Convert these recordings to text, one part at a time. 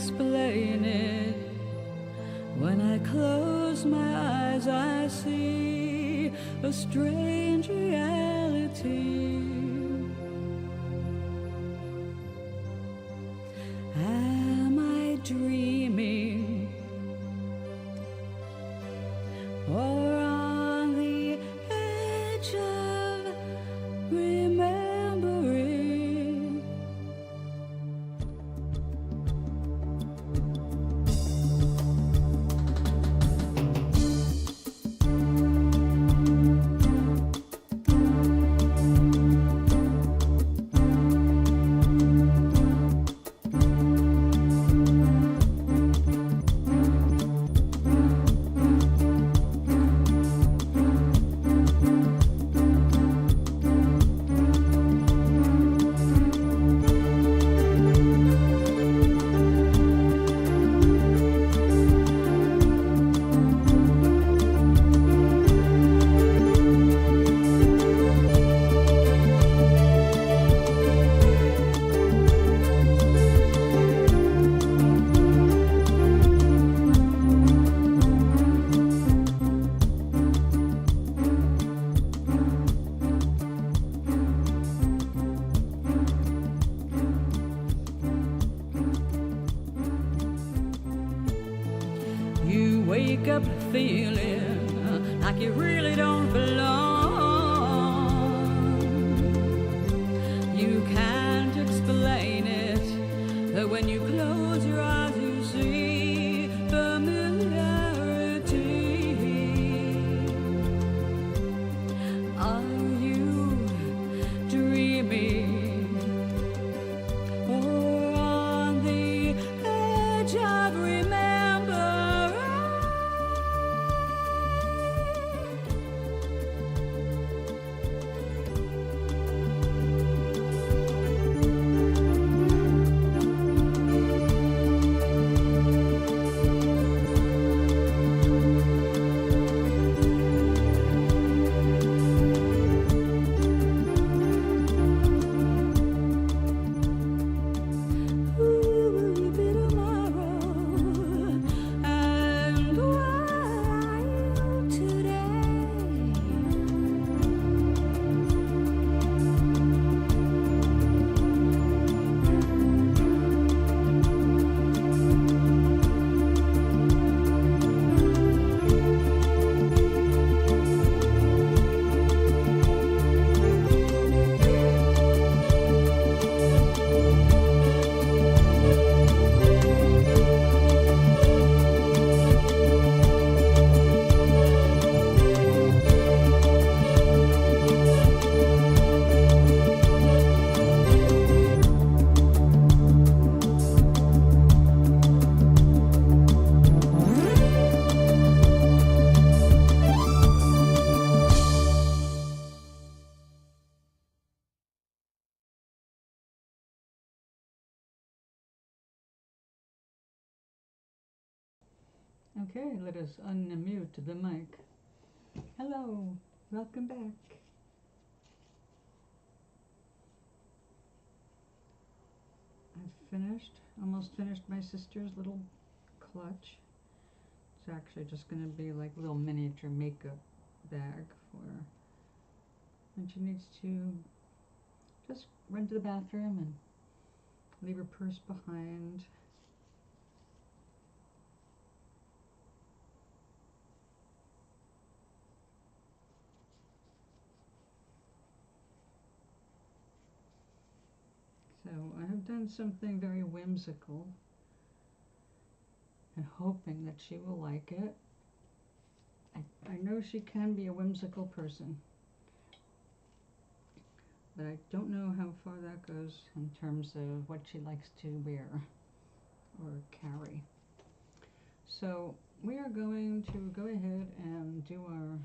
explain it. When I close my eyes, I see a strange reality. Am I dreaming? Or on the edge of remembering? You wake up feeling like you really don't belong. You can't explain it, but when you close your eyes you see familiarity. Are you dreaming? Or on the edge of remembering? Okay, let us unmute the mic. Hello, welcome back. I've almost finished my sister's little clutch. It's actually just going to be like a little miniature makeup bag for her. And she needs to just run to the bathroom and leave her purse behind. So I have done something very whimsical and hoping that she will like it. I know she can be a whimsical person, but I don't know how far that goes in terms of what she likes to wear or carry. So we are going to go ahead and do our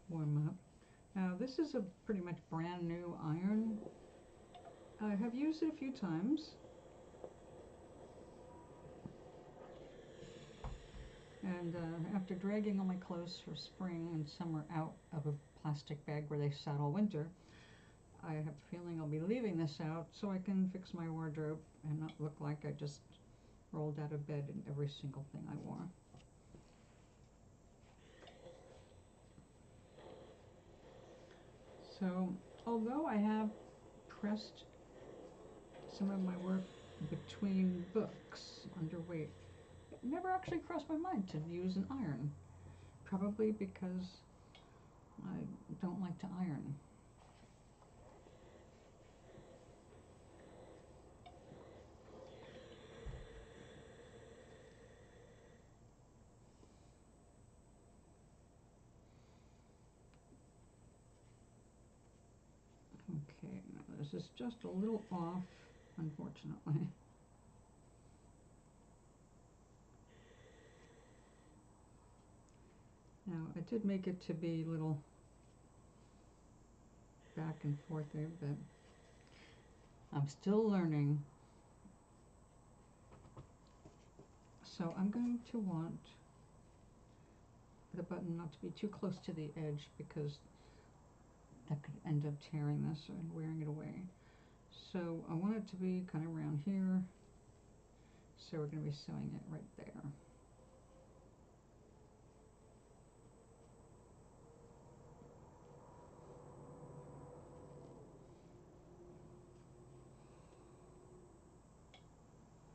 warm-up. Now this is a pretty much brand new iron. I have used it a few times. And after dragging all my clothes for spring and summer out of a plastic bag where they sat all winter, I have a feeling I'll be leaving this out so I can fix my wardrobe and not look like I just rolled out of bed in every single thing I wore. So, although I have pressed some of my work between books underweight, it never actually crossed my mind to use an iron. Probably because I don't like to iron. Okay, now this is just a little off, unfortunately. Now, I did make it to be a little back and forth there, but I'm still learning. So I'm going to want the button not to be too close to the edge because that could end up tearing this and wearing it away. So I want it to be kind of around here. So we're going to be sewing it right there.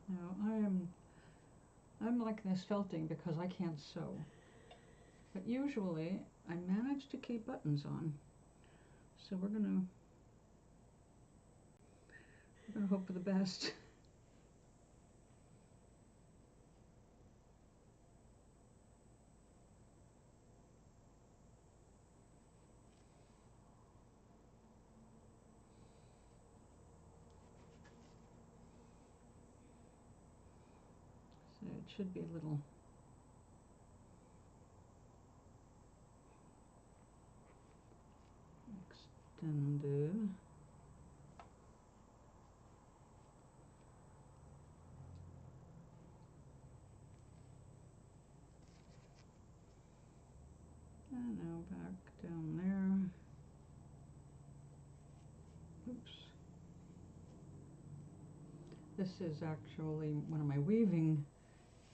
Now I'm like this felting because I can't sew. But usually I manage to keep buttons on. So we're gonna hope for the best. So it should be a little extended. And now back down there. Oops. This is actually one of my weaving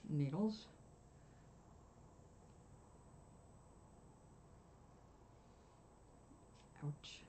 needles. Ouch.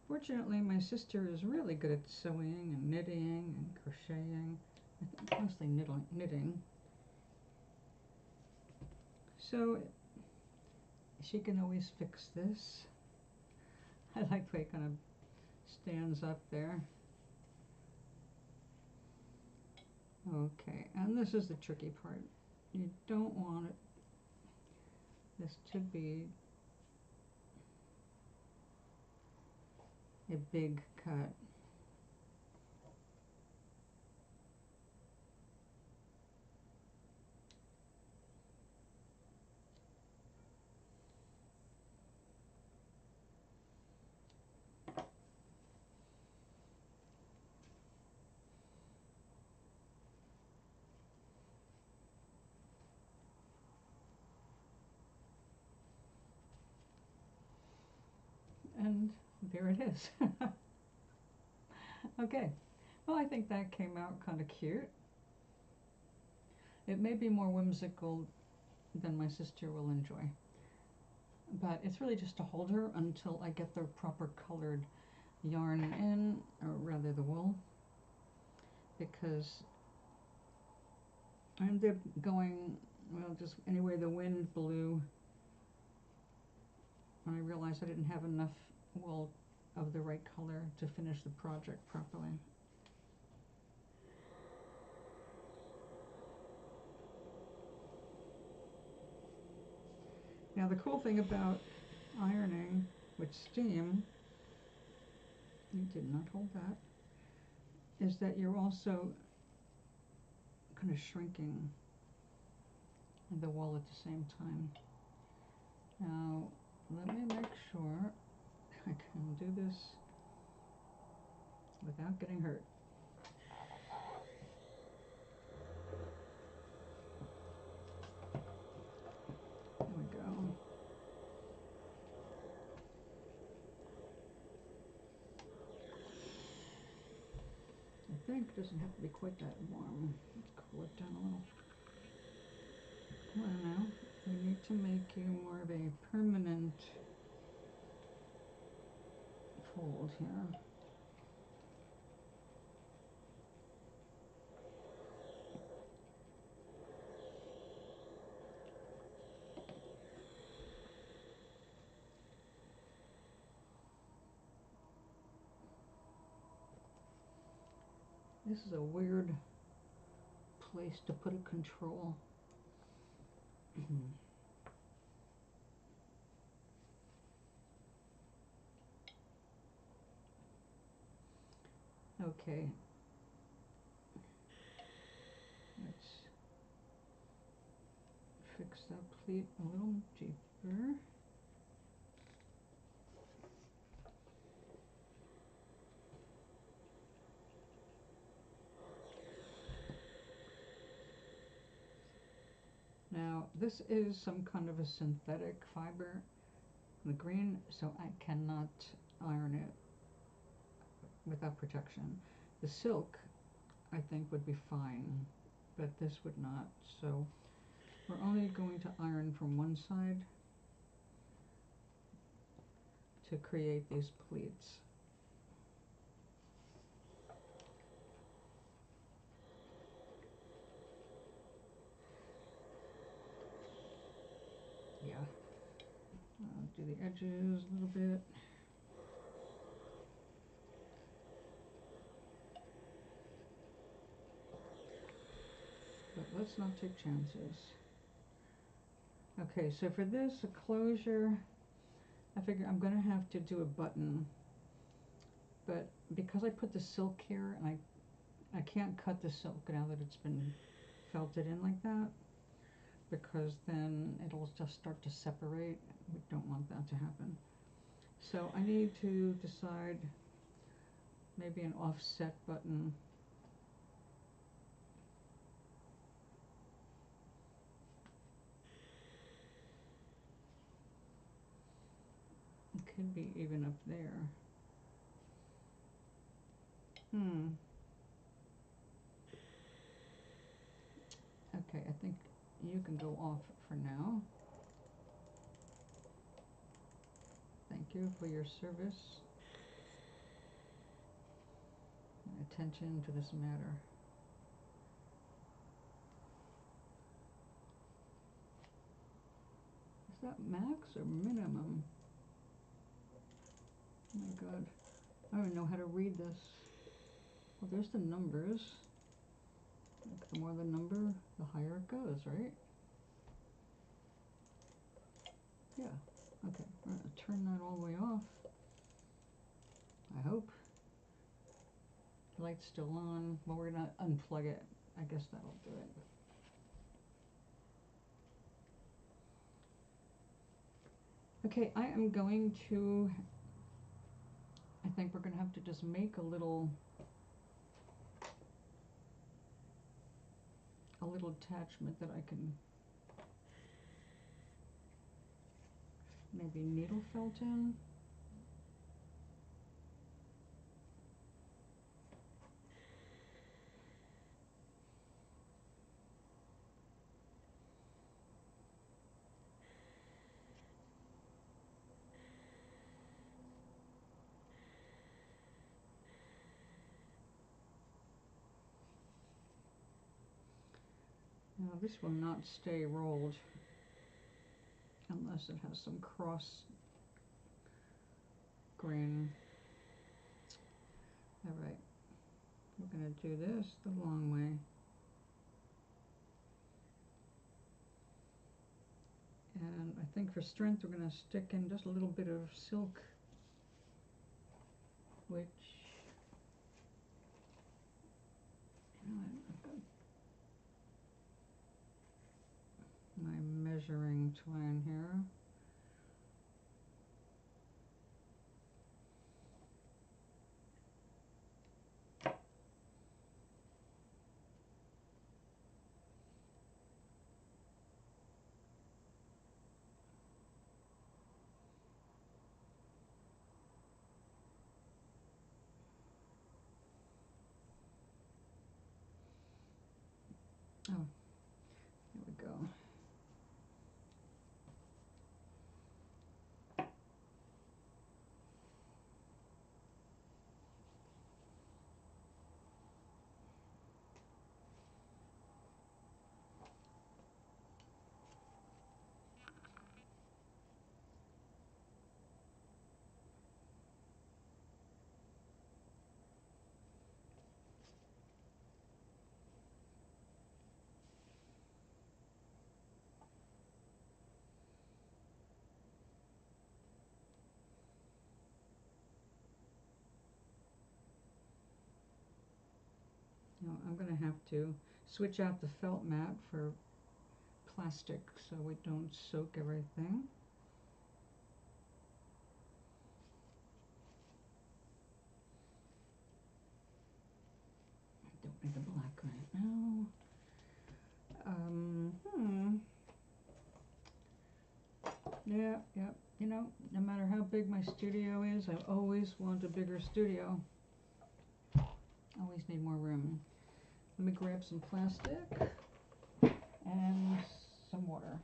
Fortunately, my sister is really good at sewing and knitting and crocheting. I think mostly knitting. So she can always fix this. I like the way it kind of stands up there. Okay, and this is the tricky part. You don't want this to be a big cut. And there it is. Okay, well, I think that came out kind of cute. It may be more whimsical than my sister will enjoy, but it's really just to hold her until I get the proper colored yarn in, or rather the wool, because I ended up going, well, just anyway the wind blew, and I realized I didn't have enough wool of the right color to finish the project properly. Now the cool thing about ironing with steam, you did not hold that, is that you're also kind of shrinking the wall at the same time. Now, let me make sure I can do this without getting hurt. There we go. I think it doesn't have to be quite that warm. Let's cool it down a little. Well, now we need to make you more of a permanent fold here. This is a weird place to put a control. Okay. Let's fix that pleat a little deeper. Now, this is some kind of a synthetic fiber, the green, so I cannot iron it without protection. The silk, I think, would be fine, but this would not. So we're only going to iron from one side to create these pleats. Yeah. I'll do the edges a little bit. But let's not take chances. Okay, so for this, a closure, I figure I'm gonna have to do a button, but because I put the silk here, and I can't cut the silk now that it's been felted in like that, because then it'll just start to separate. We don't want that to happen. So I need to decide maybe an offset button. It could be even up there. Okay, I think you can go off for now. Thank you for your service and attention to this matter. Is that max or minimum? Oh my god, I don't even know how to read this. Well, there's the numbers. Like, the more the number, the higher it goes, right? Yeah. Okay, we're gonna turn that all the way off. I hope. The light's still on. Well, we're gonna unplug it. I guess that'll do it. Okay, I am going to, I think we're gonna have to just make a little attachment that I can maybe needle felt in. Now this will not stay rolled unless it has some cross grain. All right, we're gonna do this the long way. And I think for strength we're going to stick in just a little bit of silk, which, you know, I've got my measuring twine here. Oh, here we go. Now I'm going to have to switch out the felt mat for plastic so we don't soak everything. Don't need the black right now. Yeah, yeah. You know, no matter how big my studio is, I always want a bigger studio. Always need more room. Let me grab some plastic and some water.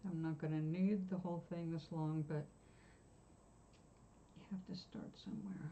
I'm not going to need the whole thing this long, but you have to start somewhere.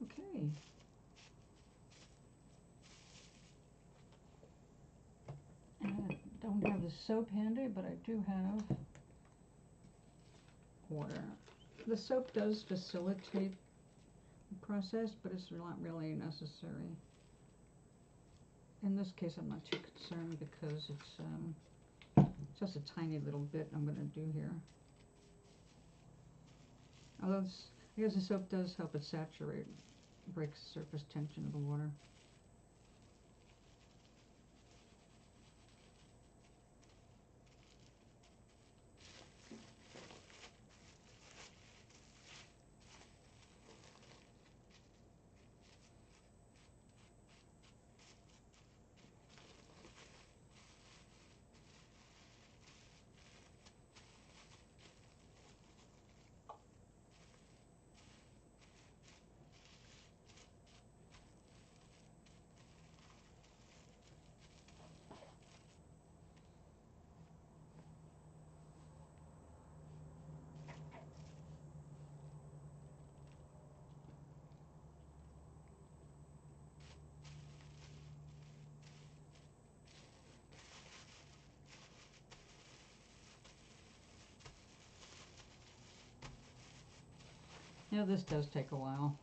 Okay. And I don't have the soap handy, but I do have water. The soap does facilitate the process, but it's not really necessary. In this case, I'm not too concerned because it's just a tiny little bit I'm going to do here. Although I guess the soap does help it saturate, breaks the surface tension of the water. You know, this does take a while.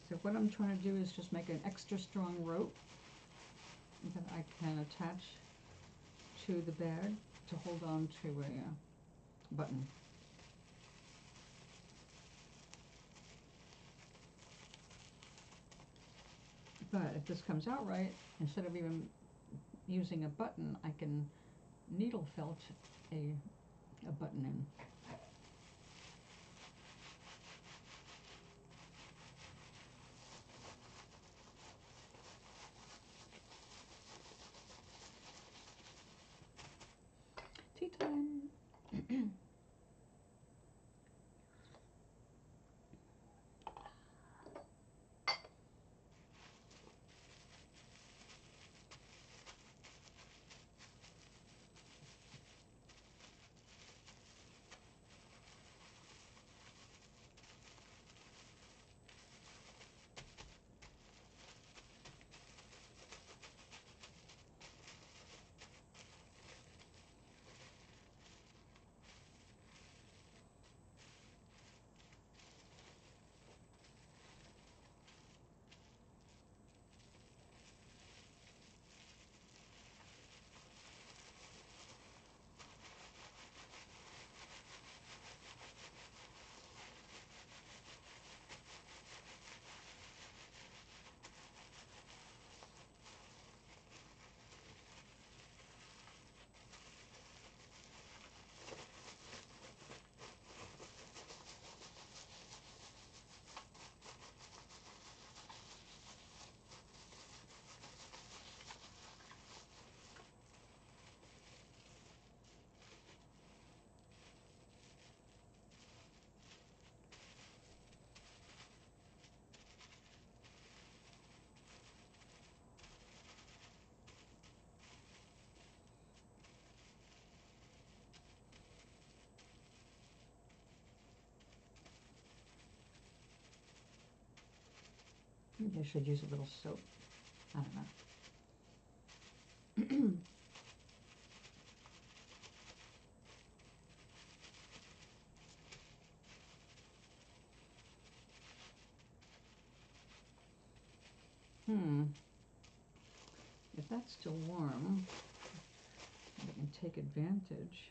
So what I'm trying to do is just make an extra strong rope that I can attach to the bag to hold on to a button. But if this comes out right, instead of even using a button, I can needle felt a button in. Tea time! Maybe I should use a little soap. I don't know. If that's still warm, I can take advantage.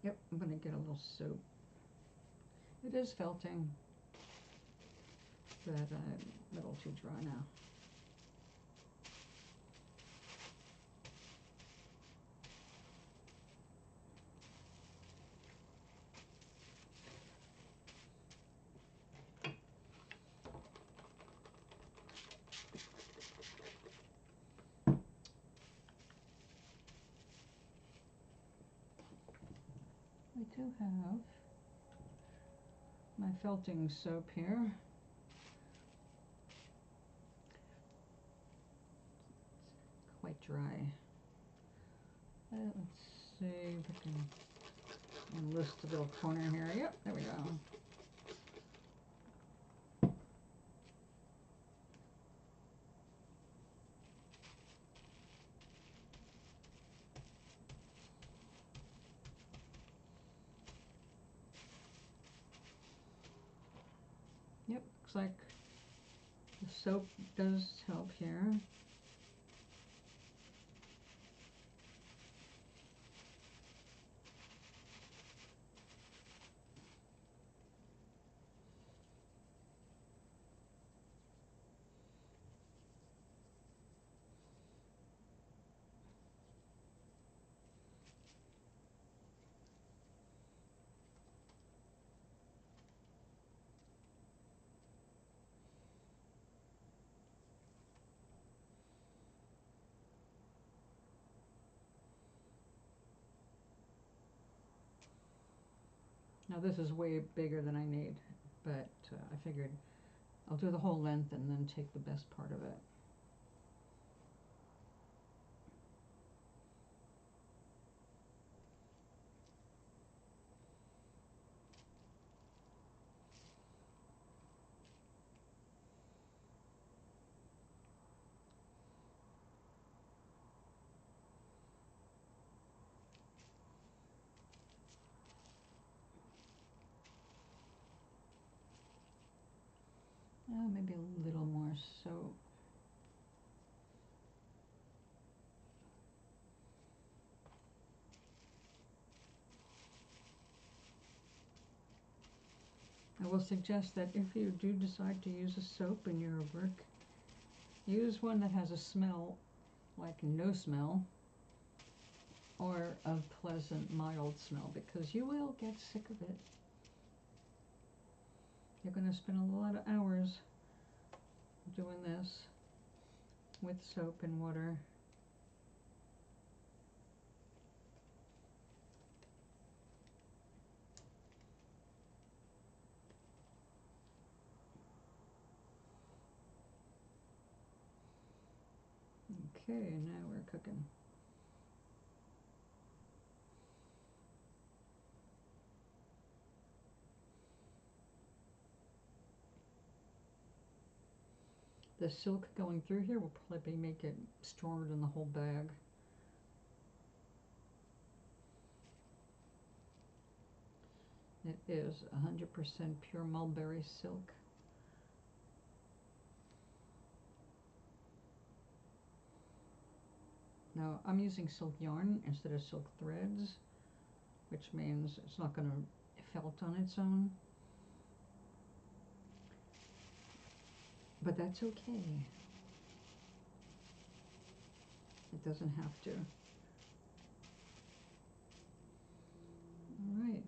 Yep, I'm going to get a little soap. It is felting, but I'm a little too dry now. I do have. my felting soap here. dry. Let's see if I can enlist a little corner here. Yep, there we go. Yep, looks like the soap does help here. Now this is way bigger than I need, but I figured I'll do the whole length and then take the best part of it. Maybe a little more soap. I will suggest that if you do decide to use a soap in your work, use one that has a smell like no smell or a pleasant, mild smell, because you will get sick of it. You're going to spend a lot of hours doing this with soap and water. Okay, now we're cooking. The silk going through here will probably make it stronger than the whole bag. It is 100% pure mulberry silk. Now I'm using silk yarn instead of silk threads, which means it's not going to felt on its own. But that's okay. It doesn't have to. All right.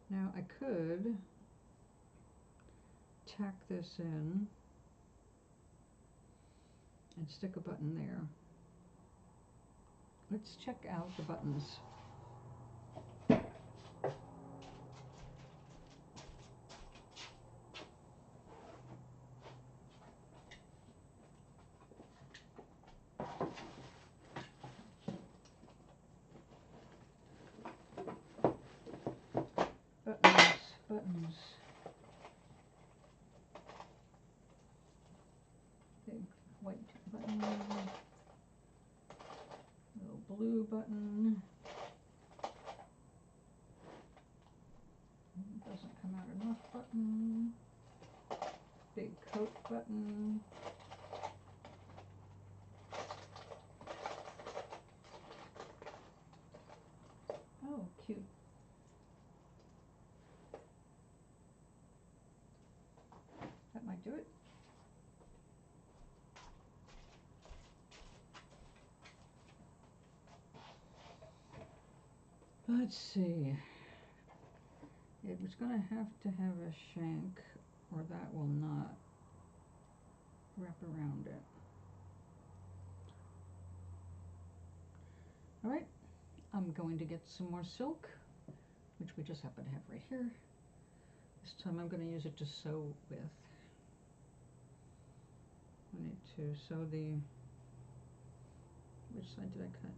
Now I could tack this in and stick a button there. Let's check out the buttons. Buttons. Big white button. Little blue button. Doesn't come out enough button. Big coat button. Oh, cute. That might do it. Let's see. It was going to have a shank or that will not wrap around it. All right, I'm going to get some more silk, which we just happen to have right here. This time I'm going to use it to sew with. I need to sew the, which side did I cut?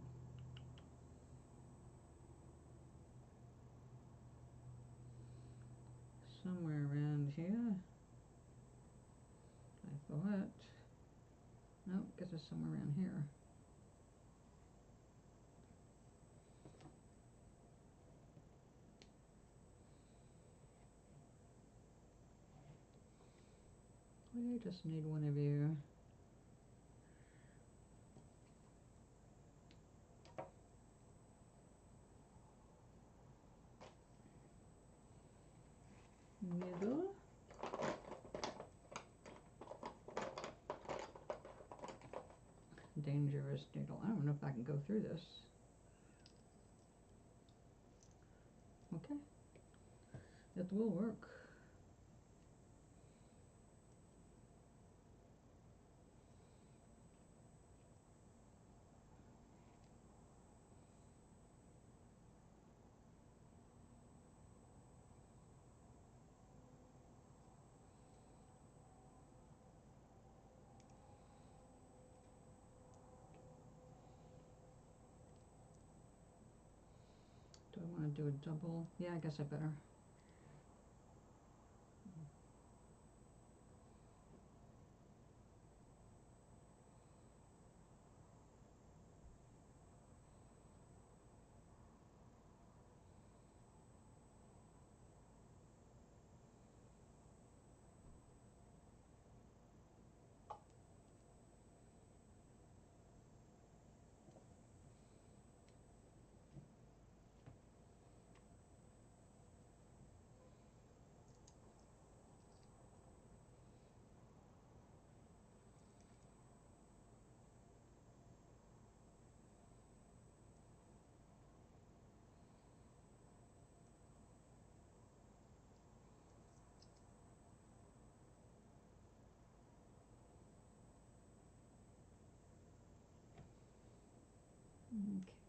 Somewhere around here, I thought. Nope, guess it's somewhere around here. I just need one of you. Needle. Dangerous needle. I don't know if I can go through this. Okay. It will work. Do I want to do a double? Yeah, I guess I better.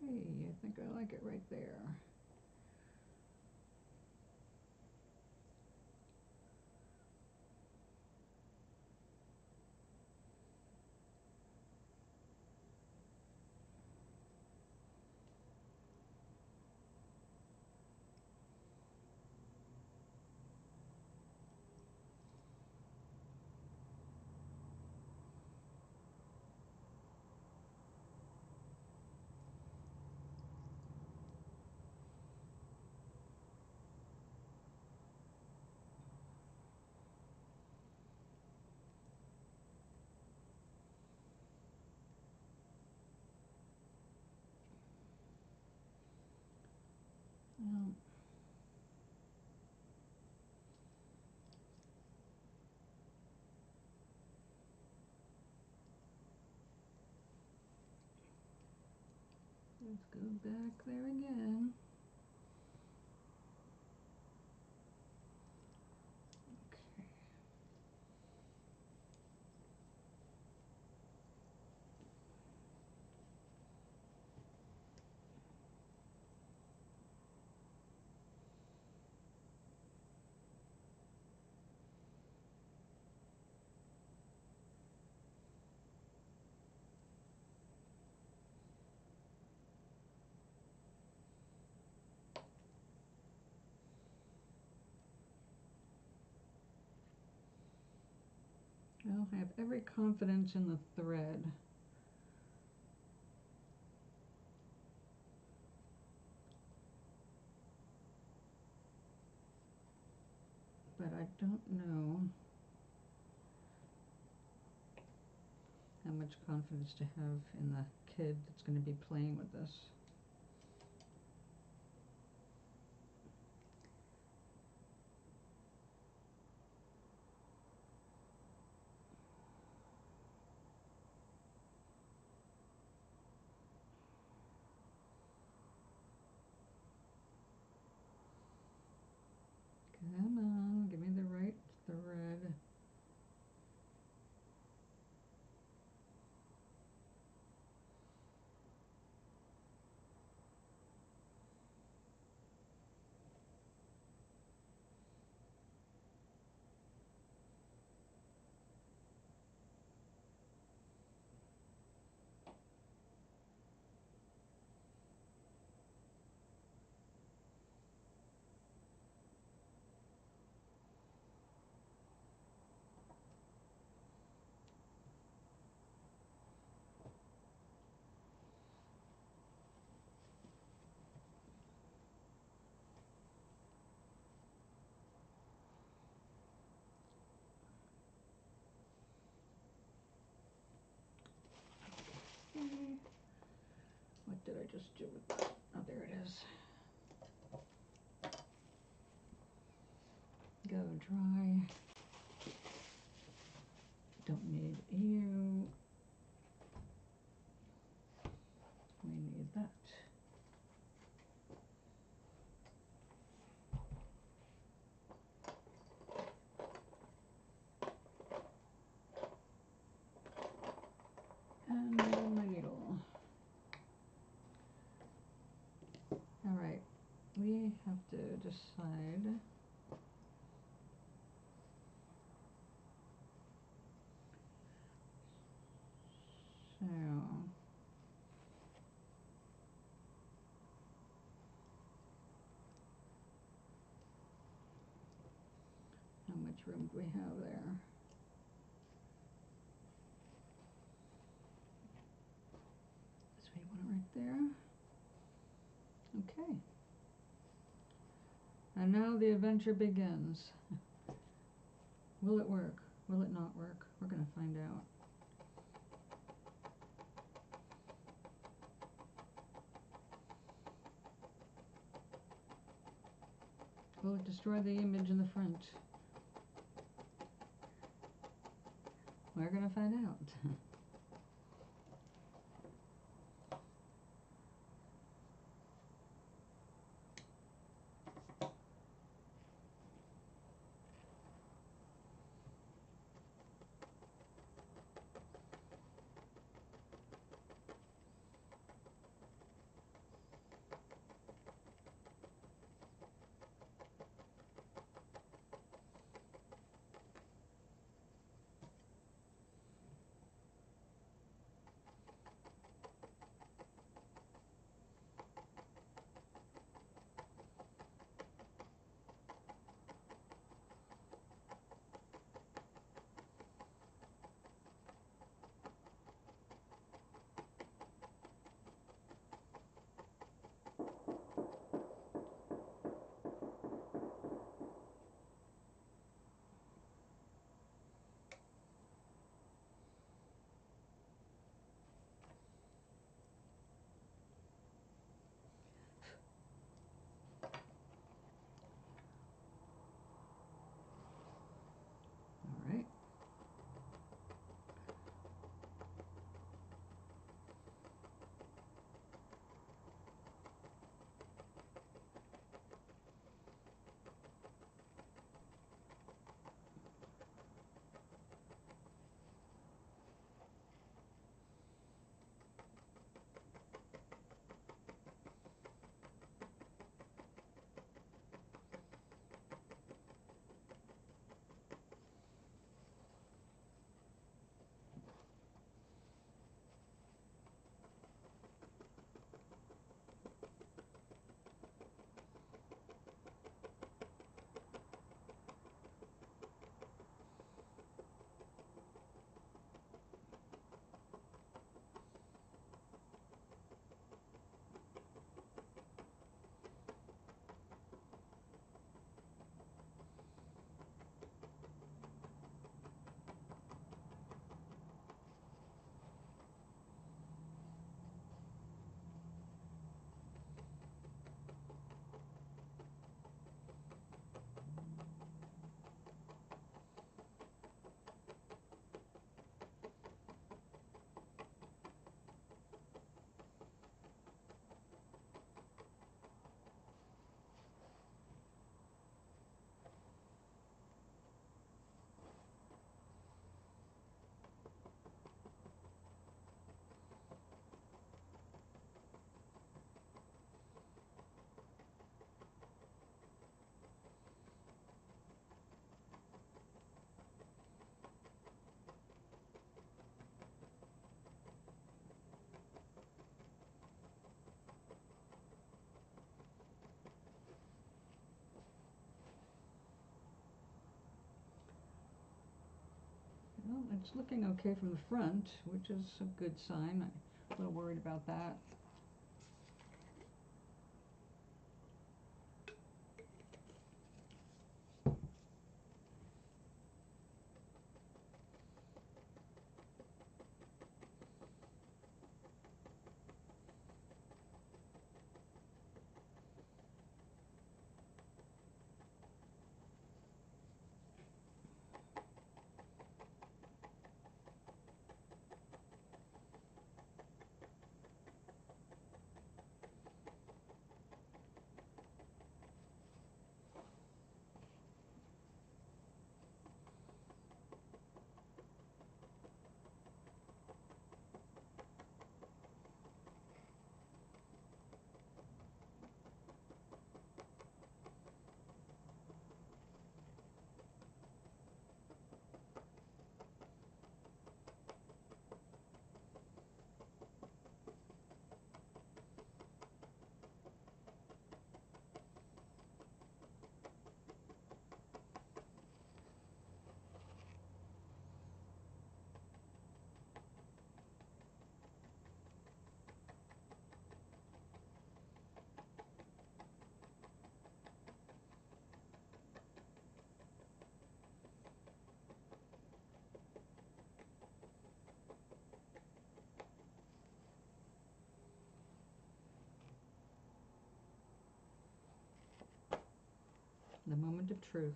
Okay, I think I like it right there. Um, let's go back there again. Okay. Well, I have every confidence in the thread. But I don't know how much confidence to have in the kid that's going to be playing with this. Come on, give me the right thread. What did I just do with that? Oh, there it is. Go dry. Don't need you. We need that. And my needle. All right, we have to decide. So, how much room do we have there? So you want it right there. Okay. And now the adventure begins. Will it work? Will it not work? We're going to find out. Will it destroy the image in the front? We're going to find out. All right. Well, it's looking okay from the front, which is a good sign. I'm a little worried about that. The moment of truth.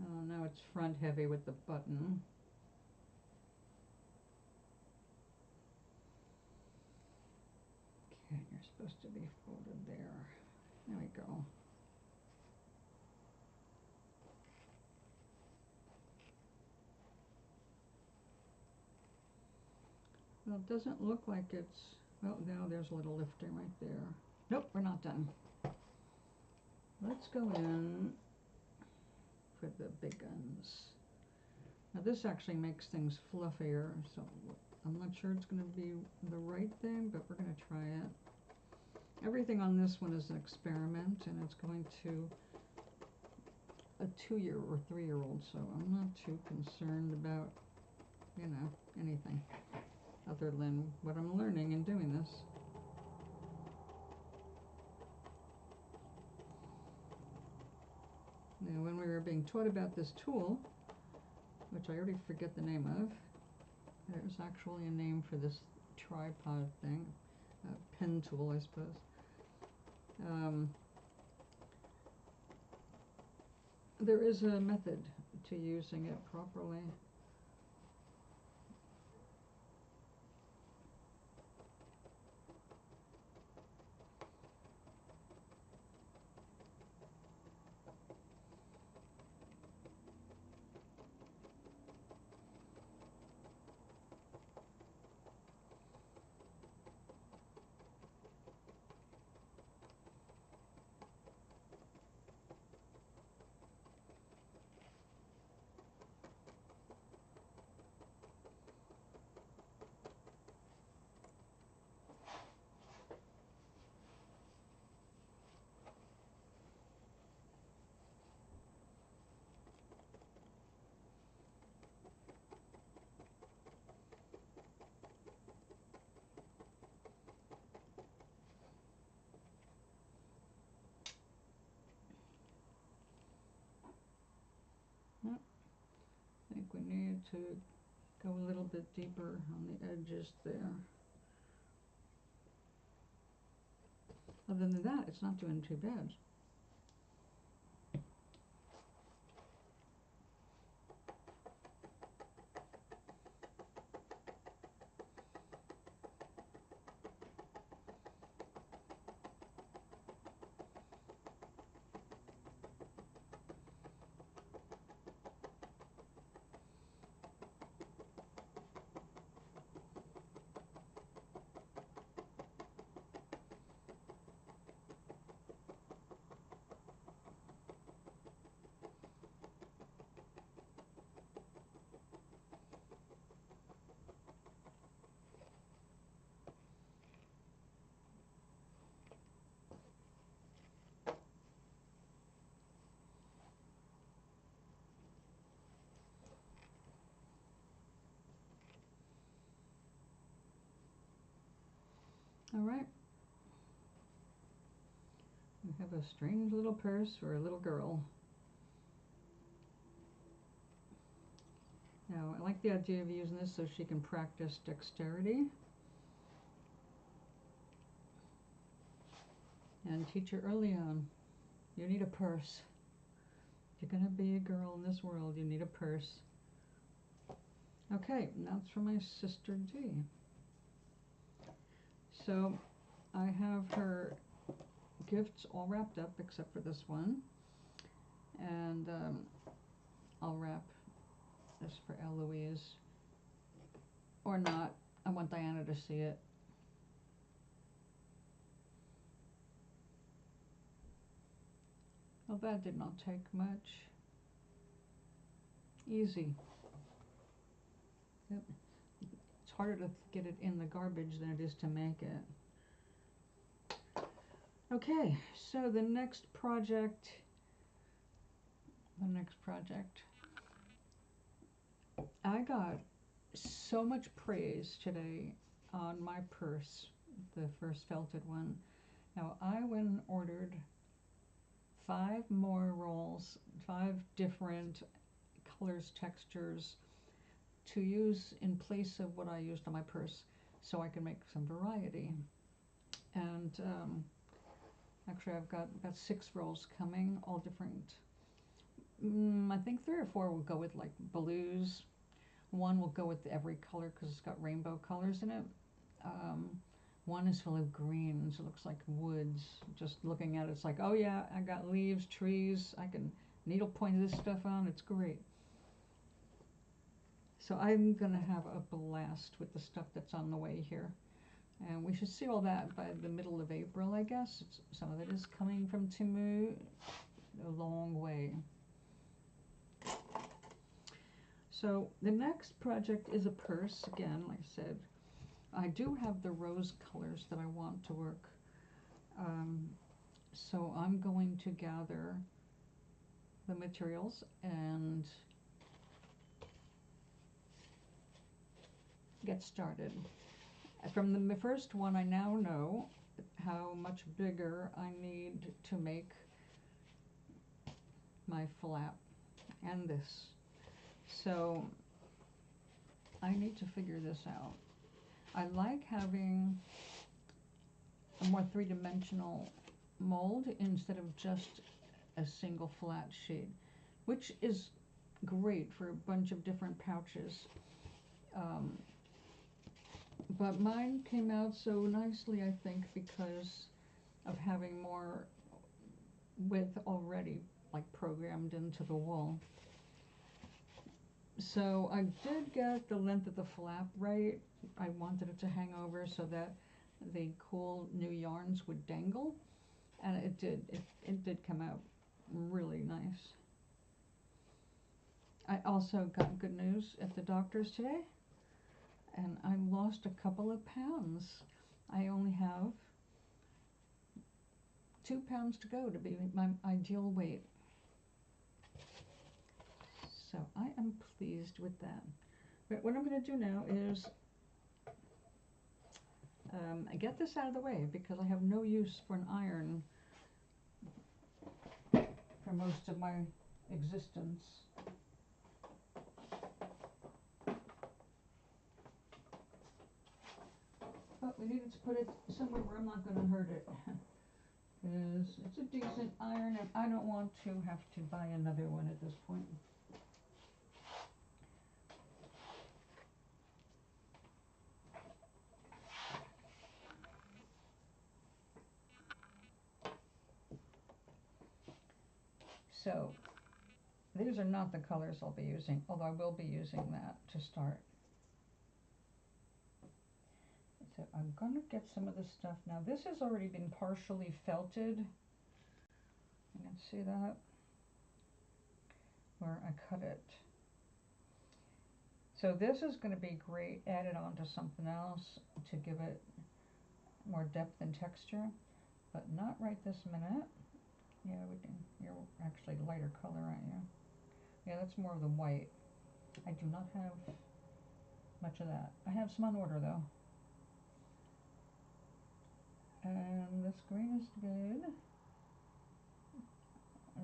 Oh, now it's front heavy with the button. Okay, you're supposed to be folded there. There we go. Well, it doesn't look like it's, well, now there's a little lifting right there. Nope, we're not done. Let's go in for the big guns. Now this actually makes things fluffier, so I'm not sure it's going to be the right thing, but we're going to try it. Everything on this one is an experiment, and it's going to a 2-year or 3-year-old, so I'm not too concerned about, you know, anything other than what I'm learning in doing this. Now, when we were being taught about this tool, which I already forget the name of, there's actually a name for this tripod thing, a pen tool, I suppose. There is a method to using it properly. Yep. I think we need to go a little bit deeper on the edges there. Other than that, it's not doing too bad. All right. We have a strange little purse for a little girl. Now, I like the idea of using this so she can practice dexterity and teach her early on, you need a purse. If you're going to be a girl in this world, you need a purse. Okay, now it's for my sister G. So I have her gifts all wrapped up except for this one. And I'll wrap this for Eloise. Or not. I want Diana to see it. Well, that did not take much. Easy. Yep. It's harder to get it in the garbage than it is to make it. Okay, so the next project, I got so much praise today. on my purse, the first felted one. Now I went and ordered 5 more rolls, 5 different colors, textures to use in place of what I used on my purse, so I can make some variety. And actually I've got about 6 rolls coming, all different. I think 3 or 4 will go with like blues. One will go with every color because it's got rainbow colors in it. One is full of greens. It looks like woods. Just looking at it, it's like, oh yeah, I got leaves, trees. I can needlepoint this stuff on. It's great. So I'm going to have a blast with the stuff that's on the way here. And we should see all that by the middle of April, I guess. Some of it is coming from Timu a long way. So the next project is a purse. Again, like I said, I do have the rose colors that I want to work. So I'm going to gather the materials and get started. From the first one, I now know how much bigger I need to make my flap and this. So I need to figure this out. I like having a more three-dimensional mold instead of just a single flat sheet, which is great for a bunch of different pouches. But mine came out so nicely, I think, because of having more width already like programmed into the wool. So I did get the length of the flap right. I wanted it to hang over so that the cool new yarns would dangle, and it did. It did come out really nice. I also got good news at the doctor's today, and I lost a couple of pounds. I only have 2 pounds to go to be my ideal weight. So I am pleased with that. But what I'm going to do now is get this out of the way because I have no use for an iron for most of my existence. But we needed to put it somewhere where I'm not going to hurt it. Because it's a decent iron and I don't want to have to buy another one at this point. So these are not the colors I'll be using, although I will be using that to start. So I'm going to get some of this stuff now. This has already been partially felted. You can see that where I cut it. So this is going to be great added on to something else to give it more depth and texture, but not right this minute. Yeah, we can. You're actually lighter color, aren't you? Yeah, that's more of the white. I do not have much of that. I have some on order though. And this green is good.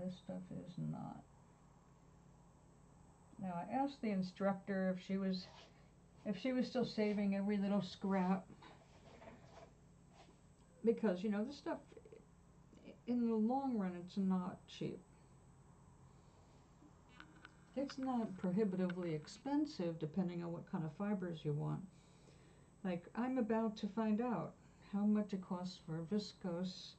This stuff is not. Now I asked the instructor if she was still saving every little scrap, because you know this stuff in the long run it's not cheap. It's not prohibitively expensive depending on what kind of fibers you want. Like I'm about to find out how much it costs for viscose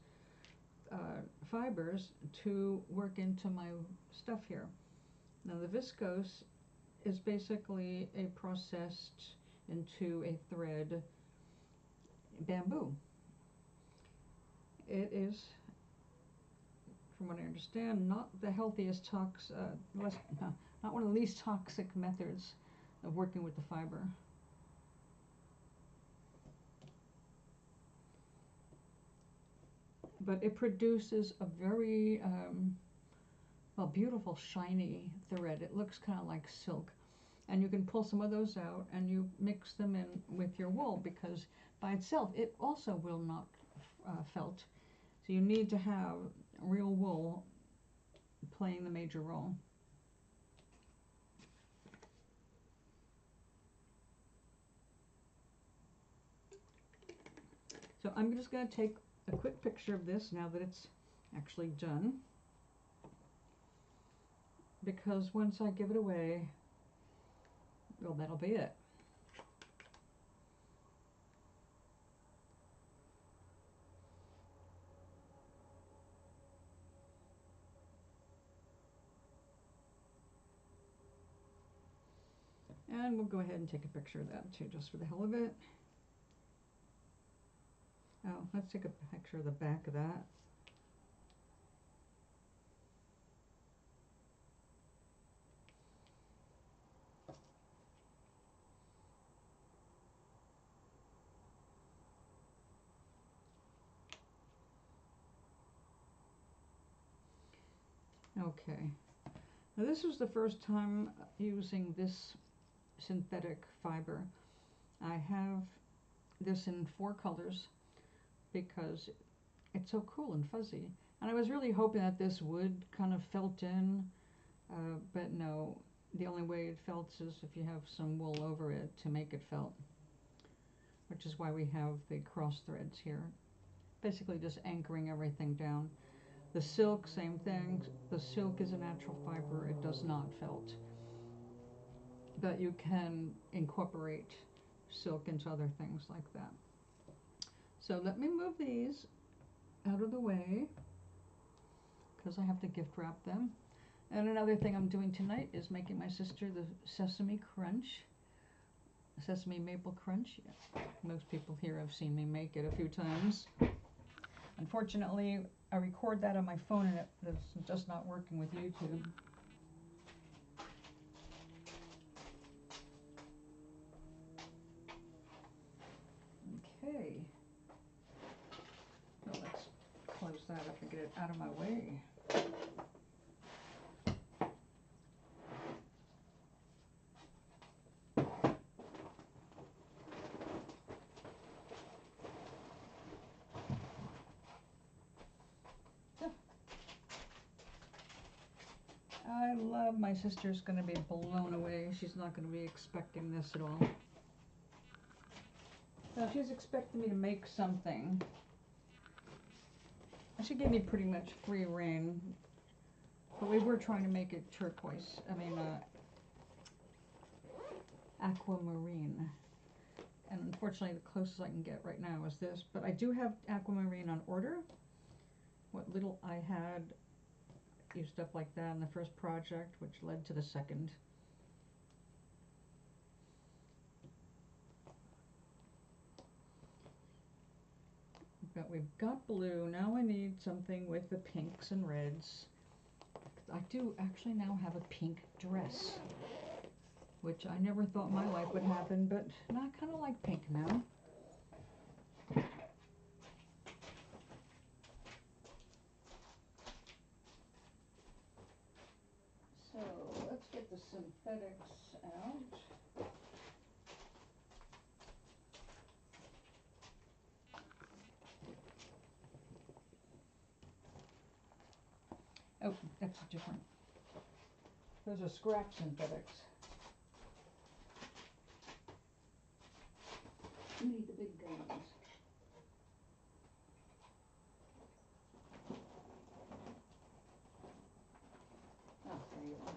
fibers to work into my stuff here. Now the viscose is basically a processed into a thread bamboo. It is, from what I understand, not the healthiest not one of the least toxic methods of working with the fiber. But it produces a very well, beautiful shiny thread. It looks kind of like silk. And you can pull some of those out and you mix them in with your wool, because by itself it also will not felt. So you need to have real wool playing the major role. So I'm just going to take a quick picture of this now that it's actually done, because once I give it away, well, that'll be it. And we'll go ahead and take a picture of that too, just for the hell of it. Oh, let's take a picture of the back of that. Okay, now this was the first time using this synthetic fiber. I have this in 4 colors because it's so cool and fuzzy, and I was really hoping that this would kind of felt in, but no, the only way it felts is if you have some wool over it to make it felt, which is why we have the cross threads here, basically just anchoring everything down. The silk, same thing. The silk is a natural fiber. It does not felt. But you can incorporate silk into other things like that. So let me move these out of the way because I have to gift wrap them. And another thing I'm doing tonight is making my sister the sesame crunch. Sesame maple crunch. Most people here have seen me make it a few times. Unfortunately, I record that on my phone and it's just not working with YouTube. Okay. Well, let's close that up and get it out of my way. I love, my sister's going to be blown away. She's not going to be expecting this at all. Now, she's expecting me to make something. She gave me pretty much free rein, but we were trying to make it turquoise. I mean, aquamarine. And unfortunately, the closest I can get right now is this. But I do have aquamarine on order. What little I had used up like that in the first project, which led to the second. But we've got blue. Now I need something with the pinks and reds. I do actually now have a pink dress, which I never thought in my life would happen, but I kind of like pink now. So let's get the synthetics out. Oh, that's different. Those are scrap synthetics. You need the big guns. Oh, there you are.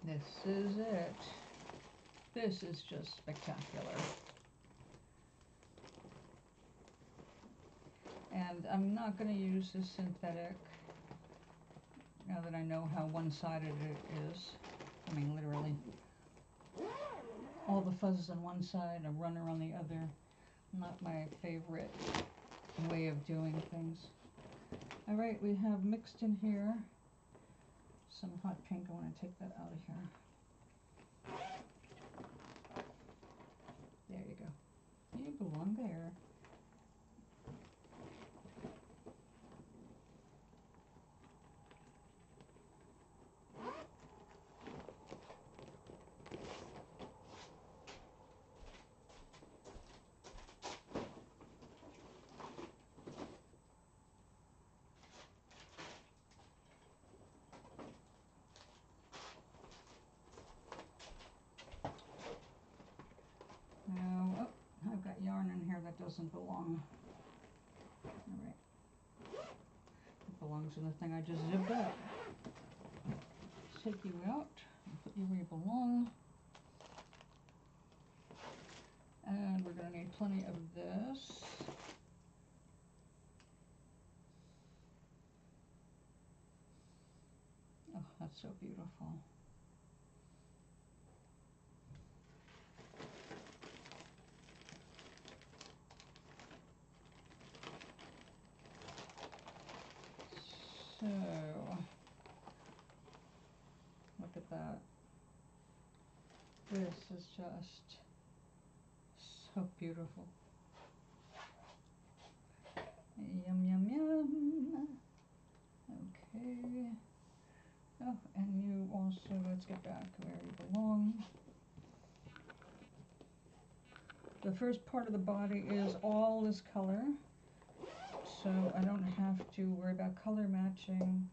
This is it. This is just spectacular. And I'm not going to use this synthetic now that I know how one-sided it is. I mean, literally. All the fuzz is on one side, a runner on the other. not my favorite way of doing things. All right, we have mixed in here some hot pink. I want to take that out of here. There you go. You belong there. Now, oh, I've got yarn in here that doesn't belong. All right. It belongs in the thing I just zipped up. Take you out and put you where you belong. And we're going to need plenty of this. Oh, that's so beautiful. So, look at that. This is just so beautiful. Yum, yum, yum. Okay. Oh, and you also, let's get back where you belong. The first part of the body is all this color, so I don't have to worry about color matching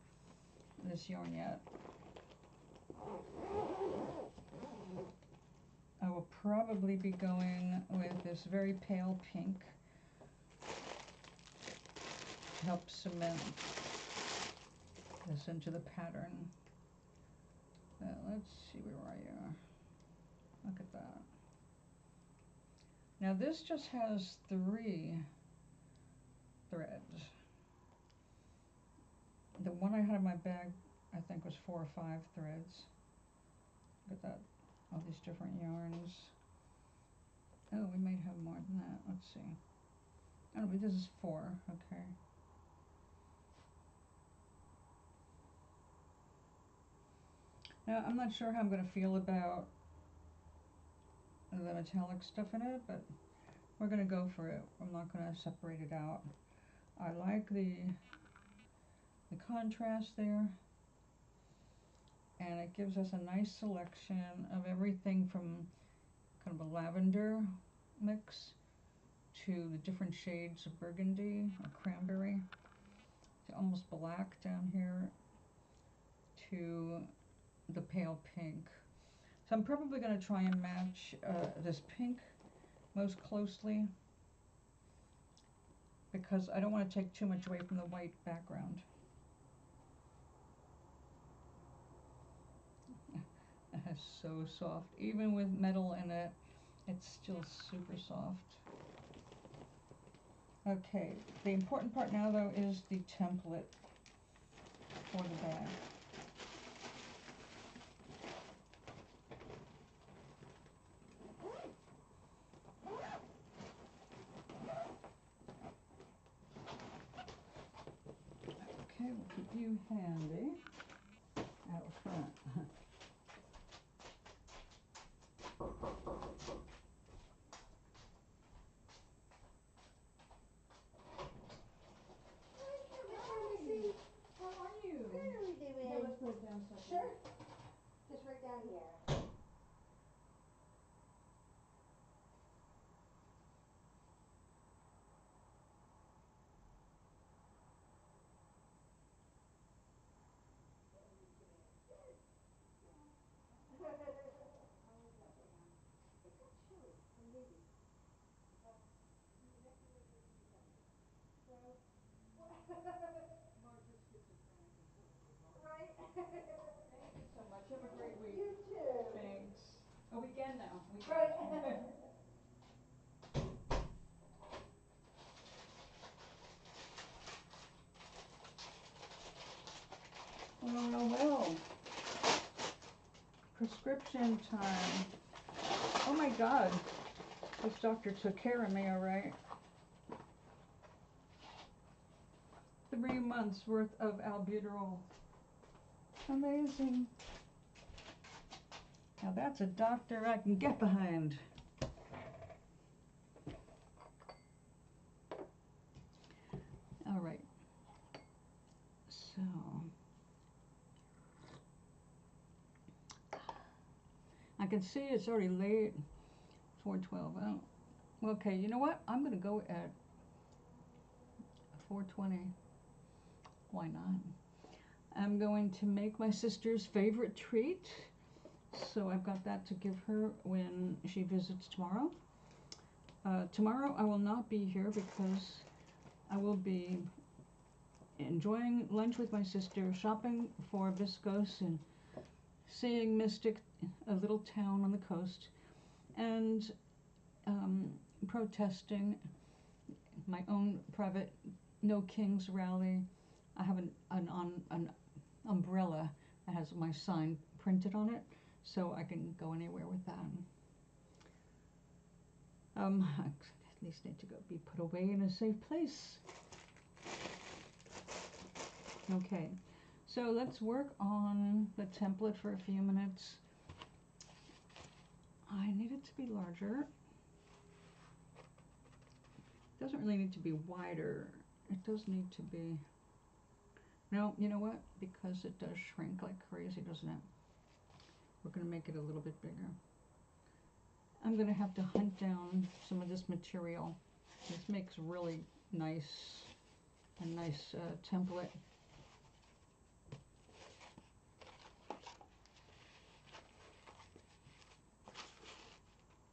this yarn yet. I will probably be going with this very pale pink to help cement this into the pattern. Let's see, where are you? Look at that. Now this just has 3 threads. The one I had in my bag, I think, was 4 or 5 threads. Look at that, all these different yarns. Oh, we might have more than that. Let's see. Oh, but this is 4, okay. Now, I'm not sure how I'm going to feel about the metallic stuff in it, but we're going to go for it. I'm not going to separate it out. I like the contrast there, and it gives us a nice selection of everything from kind of a lavender mix to the different shades of burgundy or cranberry to almost black down here to the pale pink. So I'm probably going to try and match this pink most closely because I don't want to take too much away from the white background. It's so soft. Even with metal in it, it's still super soft. Okay, the important part now though is the template for the bag. Okay, we'll keep you handy out front. How are you? What are we doing? Here, let's put it down so Sure. Just right down here. It got chilly. I'm leaving. Well, Martha's schizophrenic and so is Laura. right. Thank you so much. Have a great week. You too. Thanks. A weekend now. Right. Well. Prescription time. Oh my God. This doctor took care of me, all right. 3 months worth of albuterol. Amazing. Now that's a doctor I can get behind. All right. So I can see it's already late. 4:12. Oh, okay. You know what? I'm gonna go at 4:20. Why not? I'm going to make my sister's favorite treat. So I've got that to give her when she visits tomorrow. Tomorrow I will not be here because I will be enjoying lunch with my sister, shopping for viscose and seeing Mystic, a little town on the coast, and protesting my own private No Kings rally. I have an umbrella that has my sign printed on it, so I can go anywhere with that. These need to go be put away in a safe place. Okay, so let's work on the template for a few minutes. I need it to be larger. It doesn't really need to be wider. It does need to be... No, you know what? Because it does shrink like crazy, doesn't it? We're going to make it a little bit bigger. I'm going to have to hunt down some of this material. This makes really a nice template.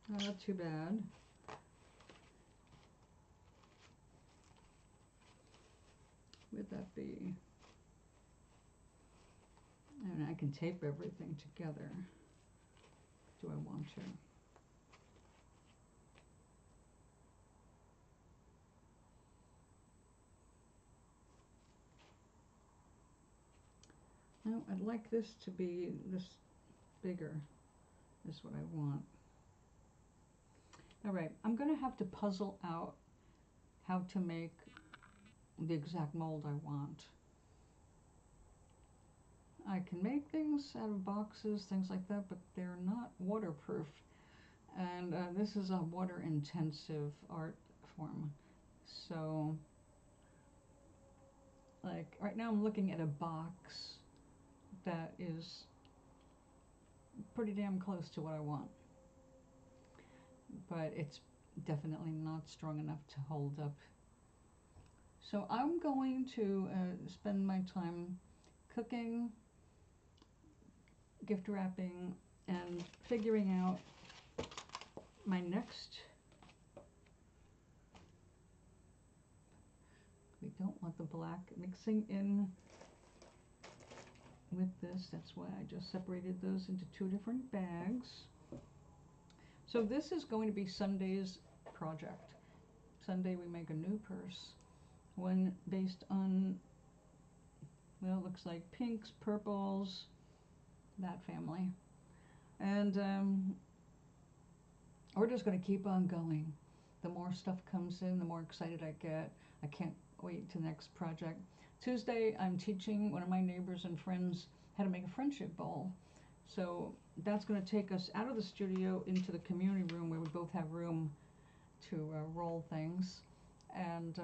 Not too bad. Would that be? And I can tape everything together. Do I want to? No, I'd like this to be this bigger. Is what I want. All right, I'm going to have to puzzle out how to make the exact mold I want. I can make things out of boxes, things like that, but they're not waterproof. And this is a water-intensive art form. So, like, right now I'm looking at a box that is pretty damn close to what I want. But it's definitely not strong enough to hold up. So I'm going to spend my time cooking, gift wrapping, and figuring out my next... We don't want the black mixing in with this. That's why I just separated those into 2 different bags. So this is going to be Sunday's project. Sunday we make a new purse, one based on, well, it looks like pinks, purples, that family. And we're just going to keep on going. The more stuff comes in, the more excited I get. I can't wait to the next project. Tuesday, I'm teaching one of my neighbors and friends how to make a friendship bowl. So that's going to take us out of the studio into the community room where we both have room to roll things. And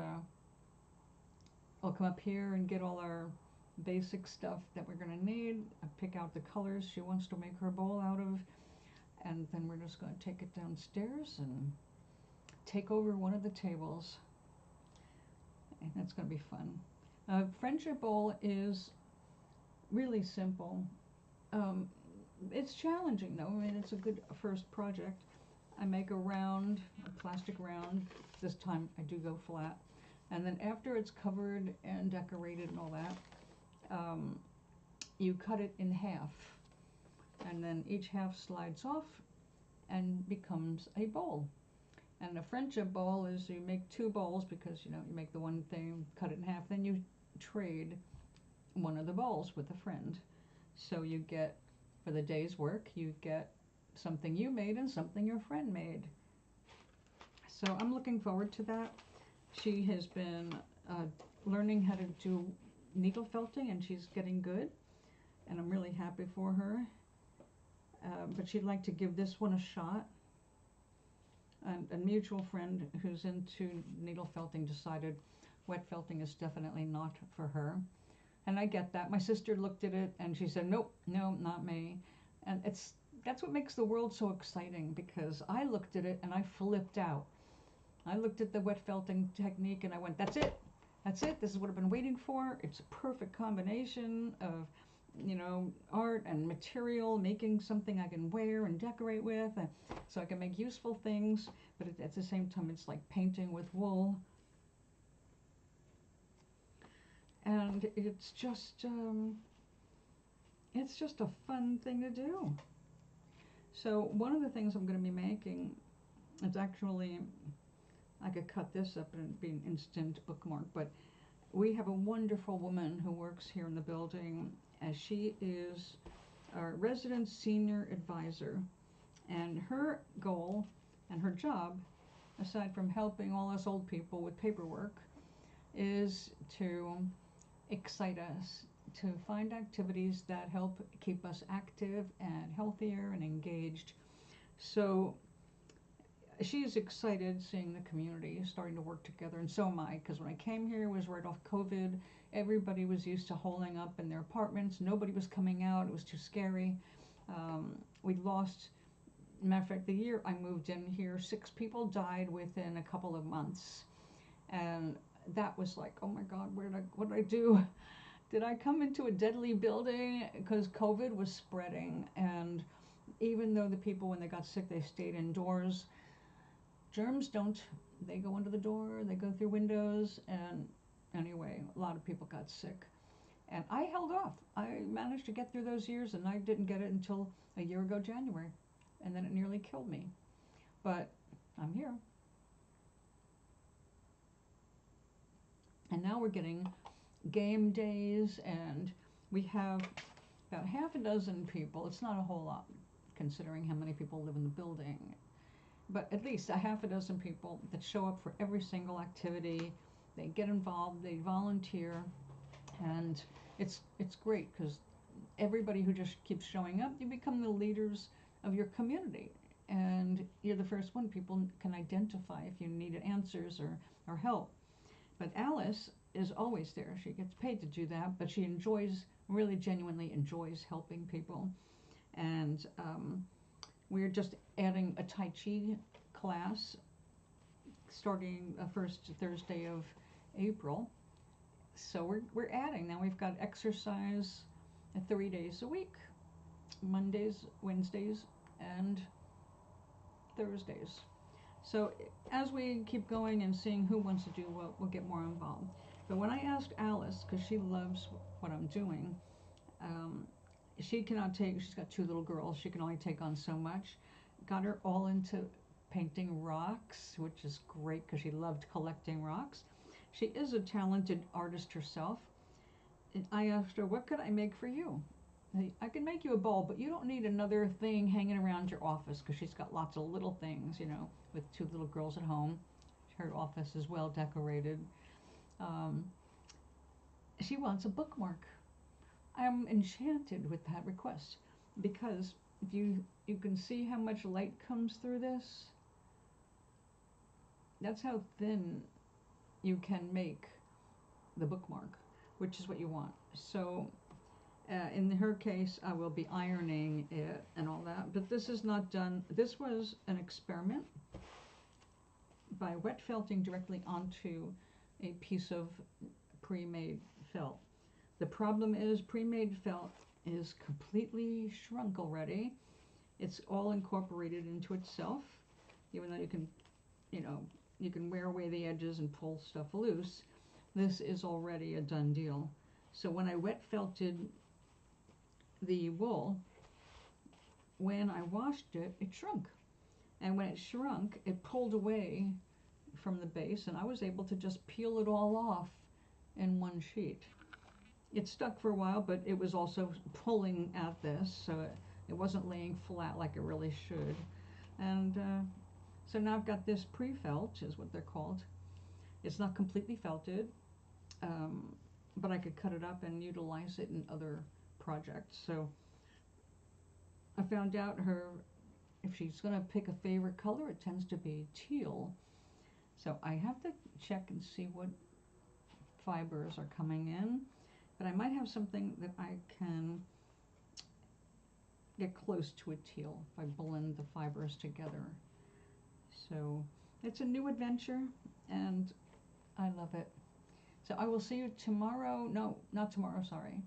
I'll come up here and get all our basic stuff that we're going to need. I pick out the colors she wants to make her bowl out of. And then we're just going to take it downstairs and take over one of the tables. And that's going to be fun. Friendship bowl is really simple. It's challenging though. I mean, it's a good first project. I make a round, a plastic round. This time I do go flat. And then after it's covered and decorated and all that, you cut it in half. And then each half slides off and becomes a bowl. And a friendship bowl is you make 2 bowls because, you know, you make the one thing, cut it in half, then you trade one of the bowls with a friend. So you get, for the day's work, you get something you made and something your friend made. So I'm looking forward to that. She has been learning how to do needle felting, and she's getting good, and I'm really happy for her. But she'd like to give this one a shot. And a mutual friend who's into needle felting decided wet felting is definitely not for her. And I get that. My sister looked at it and she said, nope, no, not me. And that's what makes the world so exciting, because I looked at it and I flipped out. I looked at the wet felting technique and I went, that's it. That's it. This is what I've been waiting for. It's a perfect combination of, art and material, making something I can wear and decorate with, and so I can make useful things, but at the same time, it's like painting with wool. And it's just a fun thing to do. So one of the things I'm going to be making, it's actually, I could cut this up and it'd be an instant bookmark, but we have a wonderful woman who works here in the building, as she is our resident senior advisor. And her goal and her job, aside from helping all us old people with paperwork, is to excite us, to find activities that help keep us active and healthier and engaged. So she's excited seeing the community starting to work together, and so am I, because when I came here, it was right off COVID. Everybody was used to holing up in their apartments. Nobody was coming out. It was too scary. We lost, matter of fact, the year I moved in here, 6 people died within a couple of months. And that was like, oh my God, what did I do? Did I come into a deadly building? Because COVID was spreading. And even though the people, when they got sick, they stayed indoors, germs don't. They go under the door, they go through windows, and anyway, a lot of people got sick. And I held off. I managed to get through those years, and I didn't get it until a year ago, January. And then it nearly killed me. But I'm here. And now we're getting game days, and we have about half a dozen people. It's not a whole lot, considering how many people live in the building, but at least a half a dozen people that show up for every single activity. They get involved, they volunteer, and it's great, because everybody who just keeps showing up, you become the leaders of your community, and you're the first one people can identify if you need answers or help. But Alice is always there. She gets paid to do that, but she really genuinely enjoys helping people. And we're just adding a Tai Chi class starting first Thursday of April. So we're adding. Now we've got exercise 3 days a week, Mondays, Wednesdays, and Thursdays. So as we keep going and seeing who wants to do what, we'll get more involved. But when I asked Alice, because she loves what I'm doing, she cannot take, she's got 2 little girls, she can only take on so much. Got her all into painting rocks, which is great because she loved collecting rocks. She is a talented artist herself. And I asked her, what could I make for you? I can make you a bowl, but you don't need another thing hanging around your office, because she's got lots of little things, with 2 little girls at home. Her office is well decorated. She wants a bookmark. I'm enchanted with that request, because if you can see how much light comes through this, that's how thin you can make the bookmark, which is what you want. So in her case, I will be ironing it and all that, but this is not done. This was an experiment by wet felting directly onto a piece of pre-made felt. The problem is pre-made felt is completely shrunk already. It's all incorporated into itself, even though you can wear away the edges and pull stuff loose. This is already a done deal. So when I wet felted the wool, when I washed it, it shrunk. And when it shrunk, it pulled away from the base, and I was able to just peel it all off in one sheet. It stuck for a while, but it was also pulling at this, so it wasn't laying flat like it really should. And So now I've got this pre-felt, is what they're called. It's not completely felted, but I could cut it up and utilize it in other projects. So I found out if she's going to pick a favorite color, it tends to be teal. So I have to check and see what fibers are coming in, but I might have something that I can get close to a teal if I blend the fibers together. So it's a new adventure and I love it. So I will see you tomorrow. No, not tomorrow, sorry.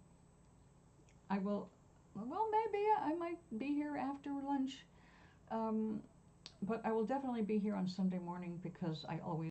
I will, well, maybe I might be here after lunch. But I will definitely be here on Sunday morning because I always